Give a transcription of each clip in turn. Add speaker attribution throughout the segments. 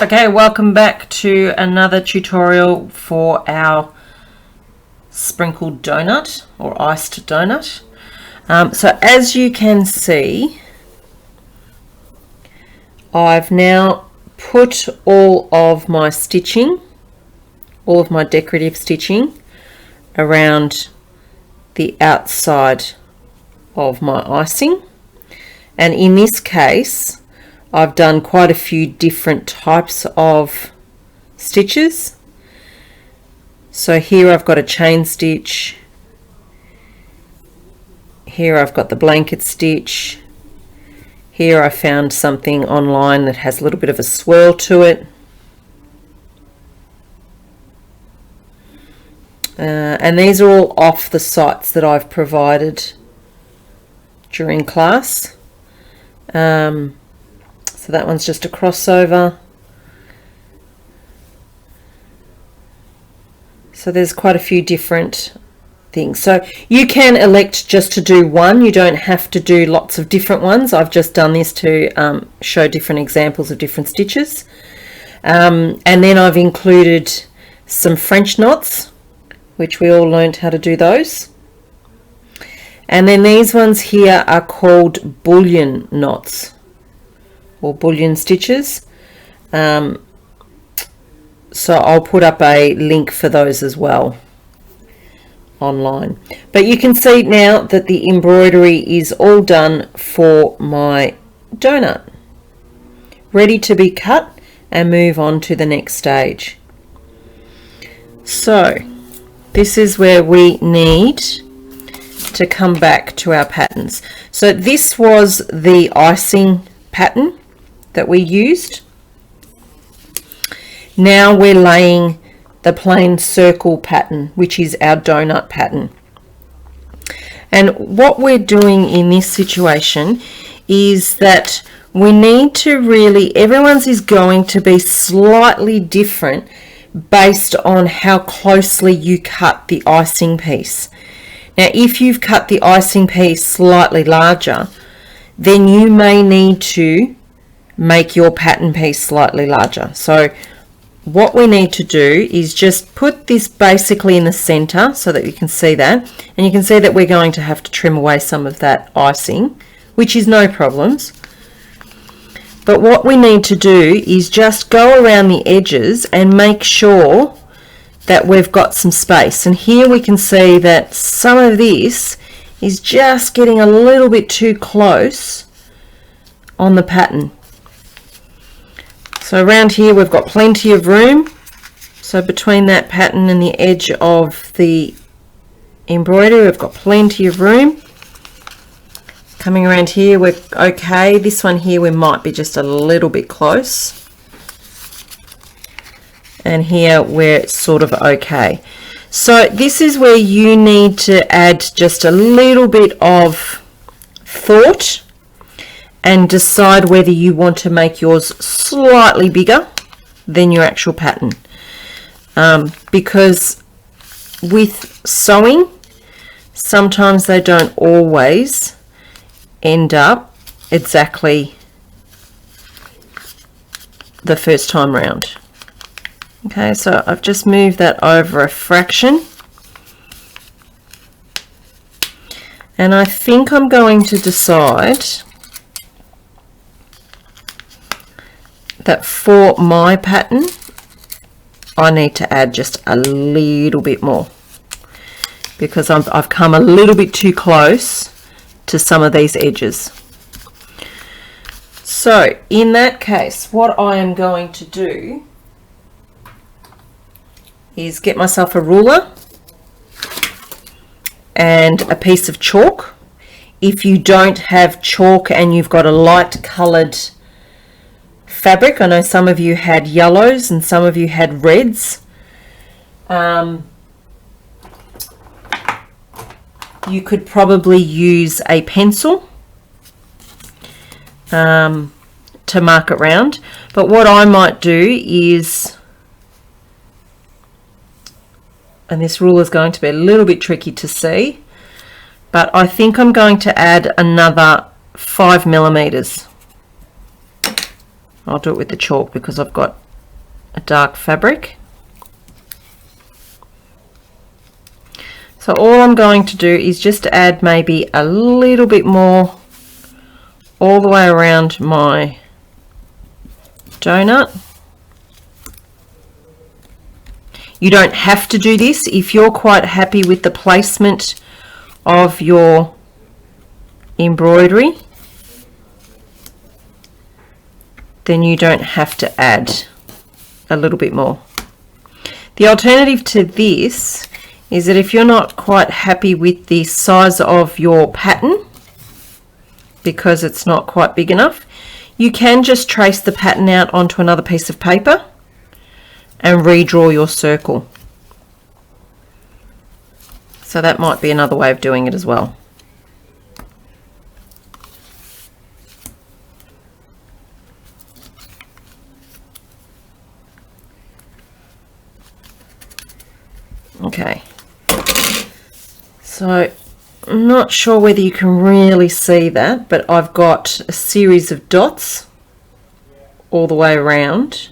Speaker 1: Okay, welcome back to another tutorial for our sprinkled donut or iced donut. So as you can see, I've now put all of my stitching, all of my decorative stitching around the outside of my icing, and in this case I've done quite a few different types of stitches. So here I've got a chain stitch, here I've got the blanket stitch, here I found something online that has a little bit of a swirl to it, and these are all off the sites that I've provided during class. So that one's just a crossover. So there's quite a few different things. So you can elect just to do one. You don't have to do lots of different ones. I've just done this to show different examples of different stitches. And then I've included some French knots, which we all learned how to do those. And then these ones here are called bullion knots or bullion stitches. So I'll put up a link for those as well online. But you can see now that the embroidery is all done for my donut, ready to be cut and move on to the next stage. So this is where we need to come back to our patterns. So this was the icing pattern that we used. Now we're laying the plain circle pattern, which is our donut pattern. And what we're doing in this situation is that we need to really, everyone's is going to be slightly different based on how closely you cut the icing piece. Now if you've cut the icing piece slightly larger, then you may need to make your pattern piece slightly larger. So what we need to do is just put this basically in the center so that you can see that, and you can see that we're going to have to trim away some of that icing, which is no problems. But what we need to do is just go around the edges and make sure that we've got some space. And here we can see that some of this is just getting a little bit too close on the pattern. So around here we've got plenty of room. So between that pattern and the edge of the embroidery, we've got plenty of room. Coming around here, we're okay. This one here, we might be just a little bit close. And here we're sort of okay. So this is where you need to add just a little bit of thought and decide whether you want to make yours slightly bigger than your actual pattern. Because with sewing, sometimes they don't always end up exactly the first time round. Okay, so I've just moved that over a fraction. And I think I'm going to decide that for my pattern, I need to add just a little bit more because I've come a little bit too close to some of these edges. So in that case, what I am going to do is get myself a ruler and a piece of chalk. If you don't have chalk and you've got a light colored fabric, I know some of you had yellows and some of you had reds, you could probably use a pencil to mark it round. But what I might do is, and this ruler is going to be a little bit tricky to see, but I think I'm going to add another 5 millimeters. I'll do it with the chalk because I've got a dark fabric. So all I'm going to do is just add maybe a little bit more all the way around my donut. You don't have to do this. If you're quite happy with the placement of your embroidery, then you don't have to add a little bit more. The alternative to this is that if you're not quite happy with the size of your pattern, because it's not quite big enough, you can just trace the pattern out onto another piece of paper and redraw your circle. So that might be another way of doing it as well. Okay, so I'm not sure whether you can really see that, but I've got a series of dots all the way around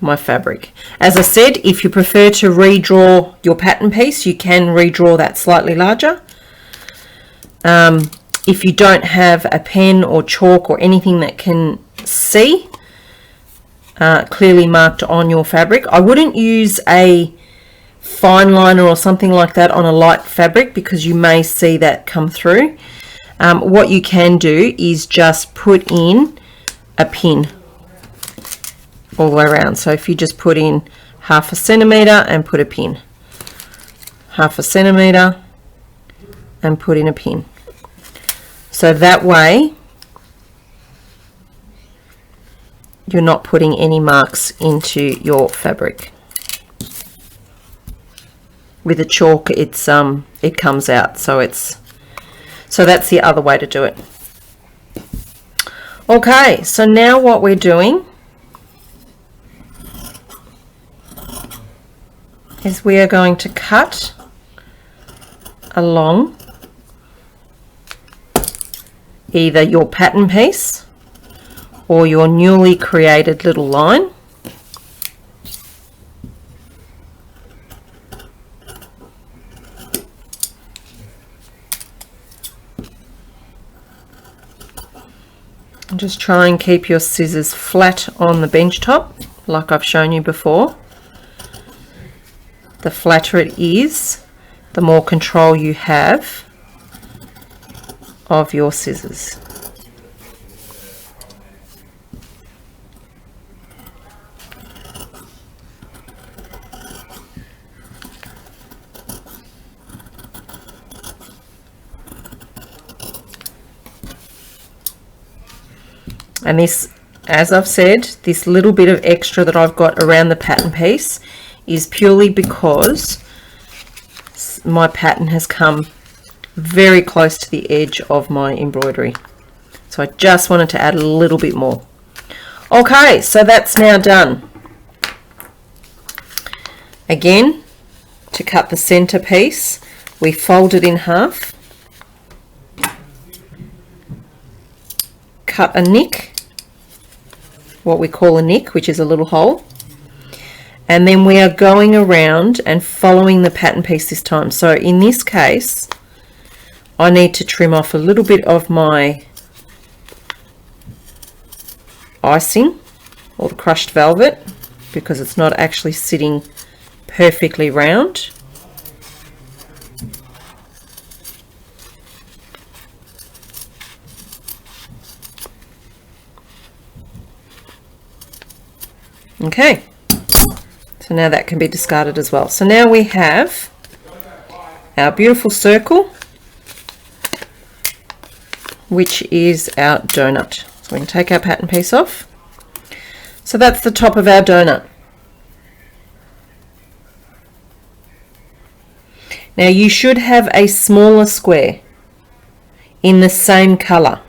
Speaker 1: my fabric. As I said, if you prefer to redraw your pattern piece, you can redraw that slightly larger. If you don't have a pen or chalk or anything that can see clearly marked on your fabric, I wouldn't use a fine liner or something like that on a light fabric because you may see that come through. What you can do is just put in a pin all the way around. So if you just put in 1/2 centimeter and put a pin, 1/2 centimeter and put in a pin. So that way you're not putting any marks into your fabric. With a chalk, it comes out, so that's the other way to do it. Okay, so now what we're doing is we are going to cut along either your pattern piece or your newly created little line. And just try and keep your scissors flat on the bench top, like I've shown you before. The flatter it is, the more control you have of your scissors. And this, as I've said, this little bit of extra that I've got around the pattern piece is purely because my pattern has come very close to the edge of my embroidery. So I just wanted to add a little bit more. Okay, so that's now done. Again, to cut the center piece, we fold it in half, cut a nick, what we call a nick, which is a little hole, and then we are going around and following the pattern piece this time. So in this case, I need to trim off a little bit of my icing or the crushed velvet because it's not actually sitting perfectly round. Okay, so now that can be discarded as well. So now we have our beautiful circle, which is our donut. So we can take our pattern piece off. So that's the top of our donut. Now you should have a smaller square in the same color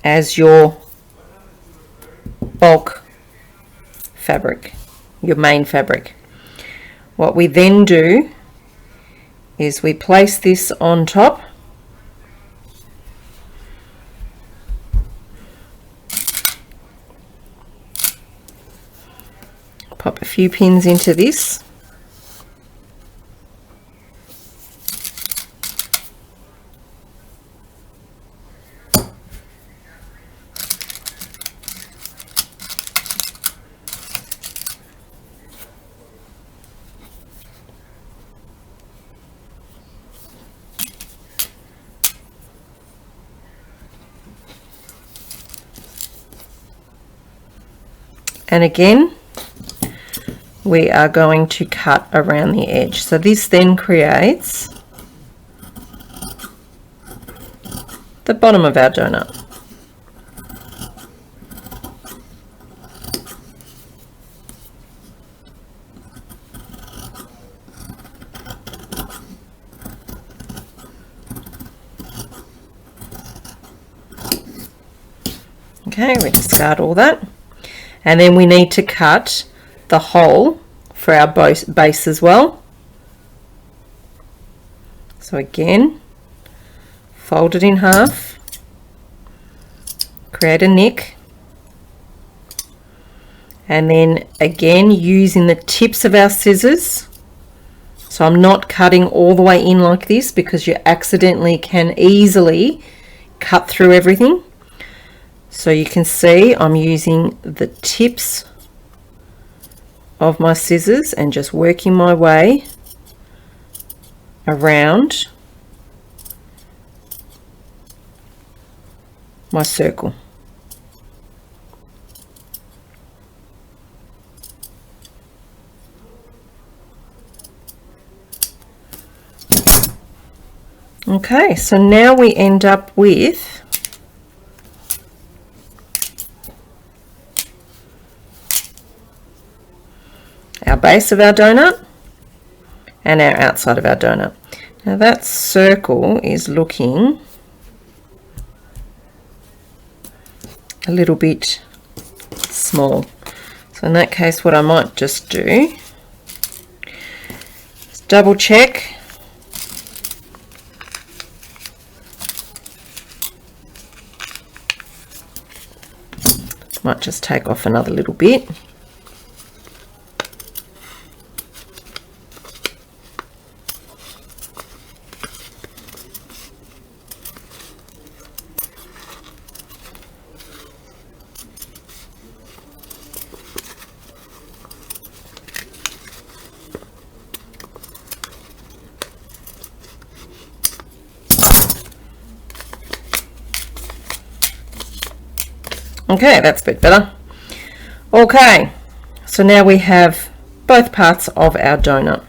Speaker 1: as your bulk fabric, your main fabric. What we then do is we place this on top few pins into this. And again, we are going to cut around the edge. So this then creates the bottom of our donut. Okay, we discard all that. And then we need to cut the hole for our base as well. So again, fold it in half, create a nick, and then again using the tips of our scissors. So I'm not cutting all the way in like this because you accidentally can easily cut through everything. So you can see I'm using the tips of my scissors and just working my way around my circle. Okay, so now we end up with our base of our donut and our outside of our donut. Now that circle is looking a little bit small. So in that case, what I might just do is double check. Might just take off another little bit. Okay, that's a bit better. Okay, so now we have both parts of our donut.